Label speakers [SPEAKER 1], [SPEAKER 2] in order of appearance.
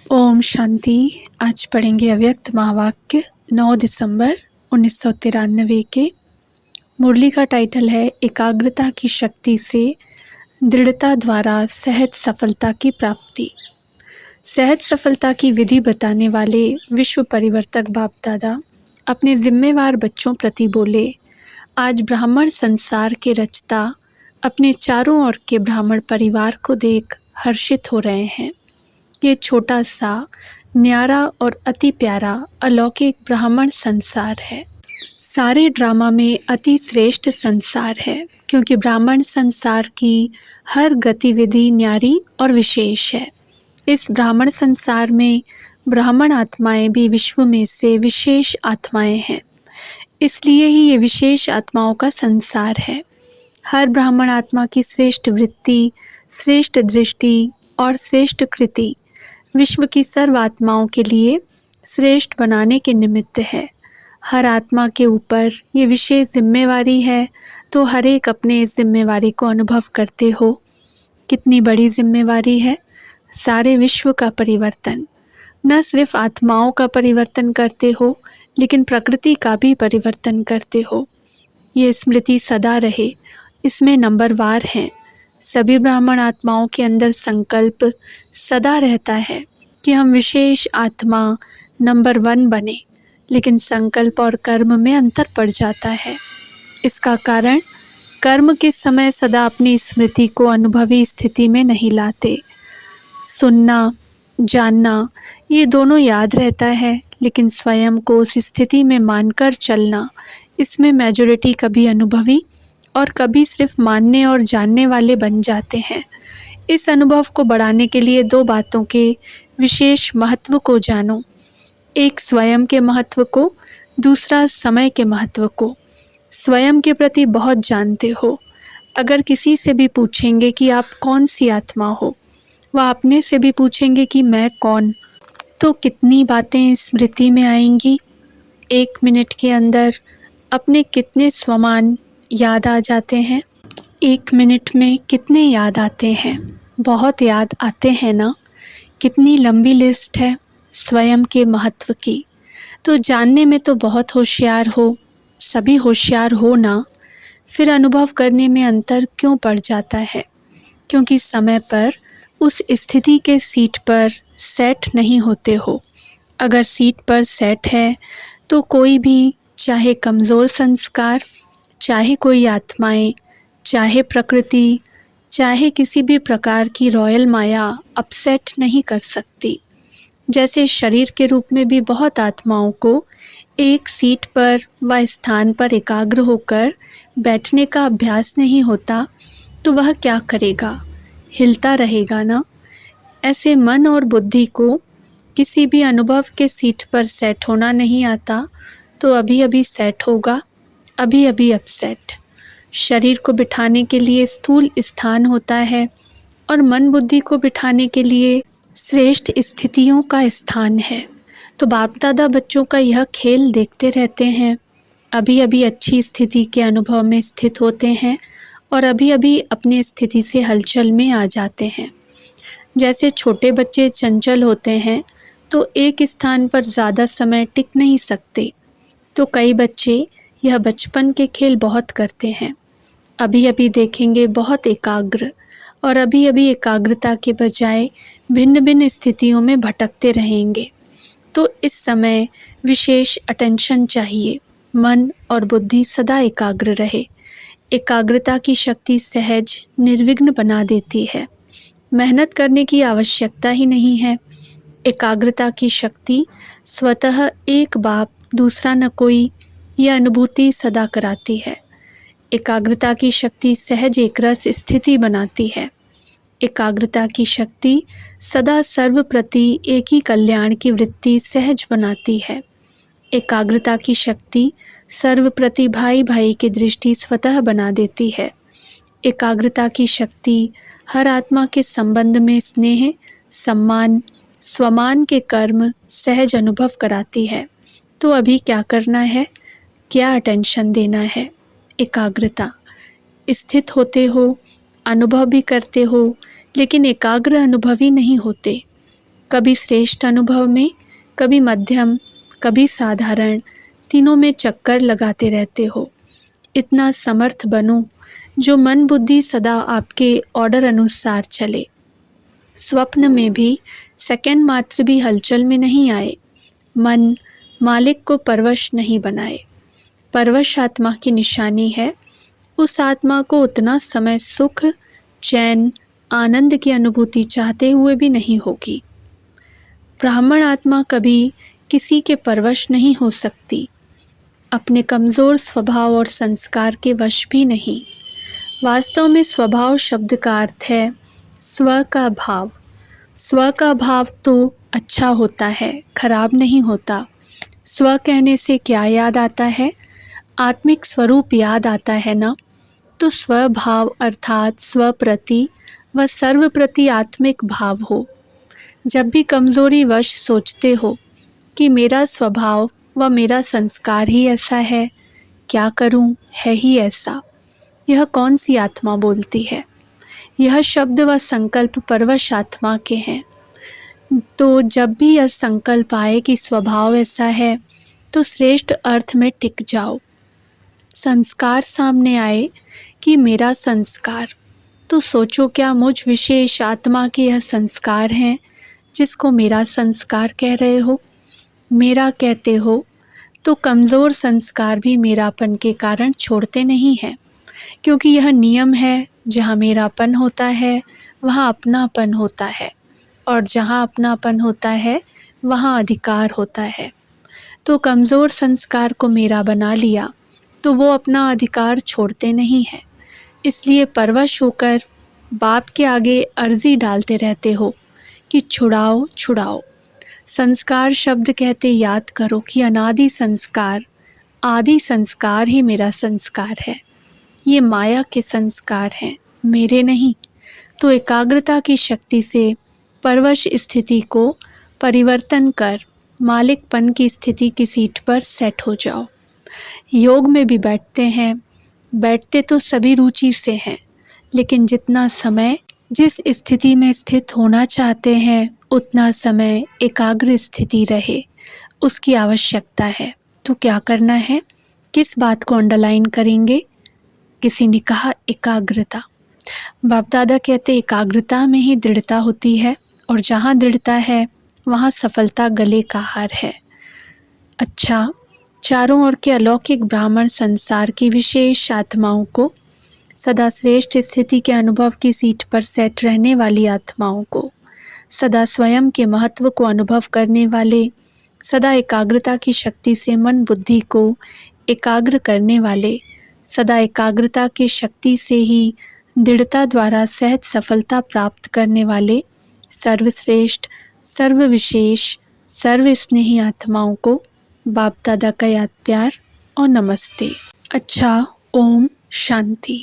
[SPEAKER 1] ओम शांति। आज पढ़ेंगे अव्यक्त महावाक्य 9 दिसंबर 1993 के। मुरली का टाइटल है एकाग्रता की शक्ति से दृढ़ता द्वारा सहज सफलता की प्राप्ति। सहज सफलता की विधि बताने वाले विश्व परिवर्तक बाप दादा अपने जिम्मेवार बच्चों प्रति बोले, आज ब्राह्मण संसार के रचता अपने चारों ओर के ब्राह्मण परिवार को देख हर्षित हो रहे हैं। ये छोटा सा न्यारा और अति प्यारा अलौकिक ब्राह्मण संसार है। सारे ड्रामा में अति श्रेष्ठ संसार है, क्योंकि ब्राह्मण संसार की हर गतिविधि न्यारी और विशेष है। इस ब्राह्मण संसार में ब्राह्मण आत्माएं भी विश्व में से विशेष आत्माएं हैं, इसलिए ही ये विशेष आत्माओं का संसार है। हर ब्राह्मण आत्मा की श्रेष्ठ वृत्ति, श्रेष्ठ दृष्टि और श्रेष्ठ कृति विश्व की सर्व आत्माओं के लिए श्रेष्ठ बनाने के निमित्त है। हर आत्मा के ऊपर ये विशेष जिम्मेवारी है, तो हर एक अपने इस जिम्मेवारी को अनुभव करते हो। कितनी बड़ी जिम्मेवारी है। सारे विश्व का परिवर्तन, न सिर्फ आत्माओं का परिवर्तन करते हो, लेकिन प्रकृति का भी परिवर्तन करते हो। ये स्मृति सदा रहे, इसमें नंबरवार हैं। सभी ब्राह्मण आत्माओं के अंदर संकल्प सदा रहता है कि हम विशेष आत्मा नंबर 1 बने, लेकिन संकल्प और कर्म में अंतर पड़ जाता है। इसका कारण कर्म के समय सदा अपनी स्मृति को अनुभवी स्थिति में नहीं लाते। सुनना, जानना ये दोनों याद रहता है, लेकिन स्वयं को उस स्थिति में मानकर चलना, इसमें मेजॉरिटी कभी अनुभवी और कभी सिर्फ मानने और जानने वाले बन जाते हैं। इस अनुभव को बढ़ाने के लिए 2 बातों के विशेष महत्व को जानो। एक स्वयं के महत्व को, दूसरा समय के महत्व को। स्वयं के प्रति बहुत जानते हो। अगर किसी से भी पूछेंगे कि आप कौन सी आत्मा हो, वह अपने से भी पूछेंगे कि मैं कौन, तो कितनी बातें स्मृति में आएंगी। 1 मिनट के अंदर अपने कितने स्वमान याद आ जाते हैं। 1 मिनट में कितने याद आते हैं? बहुत याद आते हैं ना। कितनी लंबी लिस्ट है स्वयं के महत्व की। तो जानने में तो बहुत होशियार हो, सभी होशियार हो ना, फिर अनुभव करने में अंतर क्यों पड़ जाता है? क्योंकि समय पर उस स्थिति के सीट पर सेट नहीं होते हो। अगर सीट पर सेट है तो कोई भी, चाहे कमज़ोर संस्कार, चाहे कोई आत्माएं, चाहे प्रकृति, चाहे किसी भी प्रकार की रॉयल माया अपसेट नहीं कर सकती। जैसे शरीर के रूप में भी बहुत आत्माओं को एक सीट पर व स्थान पर एकाग्र होकर बैठने का अभ्यास नहीं होता, तो वह क्या करेगा? हिलता रहेगा ना। ऐसे मन और बुद्धि को किसी भी अनुभव के सीट पर सेट होना नहीं आता, तो अभी अभी सेट होगा, अभी अभी अपसेट। शरीर को बिठाने के लिए स्थूल स्थान होता है और मन बुद्धि को बिठाने के लिए श्रेष्ठ स्थितियों का स्थान है। तो बाप दादा बच्चों का यह खेल देखते रहते हैं। अभी अभी अच्छी स्थिति के अनुभव में स्थित होते हैं और अभी अभी अपनी स्थिति से हलचल में आ जाते हैं। जैसे छोटे बच्चे चंचल होते हैं तो एक स्थान पर ज़्यादा समय टिक नहीं सकते, तो कई बच्चे यह बचपन के खेल बहुत करते हैं। अभी अभी देखेंगे बहुत एकाग्र, और अभी अभी एकाग्रता के बजाय भिन्न भिन्न स्थितियों में भटकते रहेंगे। तो इस समय विशेष अटेंशन चाहिए। मन और बुद्धि सदा एकाग्र रहे। एकाग्रता की शक्ति सहज निर्विघ्न बना देती है। मेहनत करने की आवश्यकता ही नहीं है। एकाग्रता की शक्ति स्वतः एक बाप दूसरा न कोई, यह अनुभूति सदा कराती है। एकाग्रता की शक्ति सहज एकरस स्थिति बनाती है। एकाग्रता की शक्ति सदा सर्व प्रति एक ही कल्याण की वृत्ति सहज बनाती है। एकाग्रता की शक्ति सर्व प्रति भाई भाई की दृष्टि स्वतः बना देती है। एकाग्रता की शक्ति हर आत्मा के संबंध में स्नेह, सम्मान, स्वमान के कर्म सहज अनुभव कराती है। तो अभी क्या करना है? क्या अटेंशन देना है? एकाग्रता। स्थित होते हो, अनुभव भी करते हो, लेकिन एकाग्र अनुभवी नहीं होते। कभी श्रेष्ठ अनुभव में, कभी मध्यम, कभी साधारण, तीनों में चक्कर लगाते रहते हो। इतना समर्थ बनो जो मन बुद्धि सदा आपके ऑर्डर अनुसार चले। स्वप्न में भी सेकंड मात्र भी हलचल में नहीं आए। मन मालिक को परवश नहीं बनाए। परवश आत्मा की निशानी है। उस आत्मा को उतना समय सुख, चैन, आनंद की अनुभूति चाहते हुए भी नहीं होगी। ब्राह्मण आत्मा कभी किसी के परवश नहीं हो सकती, अपने कमज़ोर स्वभाव और संस्कार के वश भी नहीं। वास्तव में स्वभाव शब्द का अर्थ है स्व का भाव। स्व का भाव तो अच्छा होता है, खराब नहीं होता। स्व कहने से क्या याद आता है? आत्मिक स्वरूप याद आता है ना। तो स्वभाव अर्थात स्व प्रति व सर्व प्रति आत्मिक भाव हो। जब भी कमज़ोरी वश सोचते हो कि मेरा स्वभाव व मेरा संस्कार ही ऐसा है, क्या करूं, है ही ऐसा, यह कौन सी आत्मा बोलती है? यह शब्द व संकल्प परवश आत्मा के हैं। तो जब भी यह संकल्प आए कि स्वभाव ऐसा है, तो श्रेष्ठ अर्थ में टिक जाओ। संस्कार सामने आए कि मेरा संस्कार, तो सोचो क्या मुझ विशेष आत्मा के यह संस्कार हैं जिसको मेरा संस्कार कह रहे हो? मेरा कहते हो तो कमज़ोर संस्कार भी मेरापन के कारण छोड़ते नहीं हैं, क्योंकि यह नियम है, जहाँ मेरापन होता है वहाँ अपनापन होता है, और जहाँ अपनापन होता है वहाँ अधिकार होता है। तो कमज़ोर संस्कार को मेरा बना लिया तो वो अपना अधिकार छोड़ते नहीं हैं। इसलिए परवश होकर बाप के आगे अर्जी डालते रहते हो कि छुड़ाओ छुड़ाओ। संस्कार शब्द कहते याद करो कि अनादि संस्कार, आदि संस्कार ही मेरा संस्कार है। ये माया के संस्कार हैं, मेरे नहीं। तो एकाग्रता की शक्ति से परवश स्थिति को परिवर्तन कर मालिकपन की स्थिति की सीट पर सेट हो जाओ। योग में भी बैठते तो सभी रुचि से हैं, लेकिन जितना समय जिस स्थिति में स्थित होना चाहते हैं उतना समय एकाग्र स्थिति रहे, उसकी आवश्यकता है। तो क्या करना है, किस बात को अंडरलाइन करेंगे? किसी ने कहा एकाग्रता। बाप दादा कहते एकाग्रता में ही दृढ़ता होती है, और जहाँ दृढ़ता है वहाँ सफलता गले का हार है। अच्छा, चारों ओर के अलौकिक ब्राह्मण संसार की विशेष आत्माओं को, सदा श्रेष्ठ स्थिति के अनुभव की सीट पर सेट रहने वाली आत्माओं को, सदा स्वयं के महत्व को अनुभव करने वाले, सदा एकाग्रता की शक्ति से मन बुद्धि को एकाग्र करने वाले, सदा एकाग्रता की शक्ति से ही दृढ़ता द्वारा सहज सफलता प्राप्त करने वाले सर्वश्रेष्ठ, सर्वविशेष, सर्वस्नेही आत्माओं को बाप दादा का याद प्यार और नमस्ते। अच्छा, ओम शांति।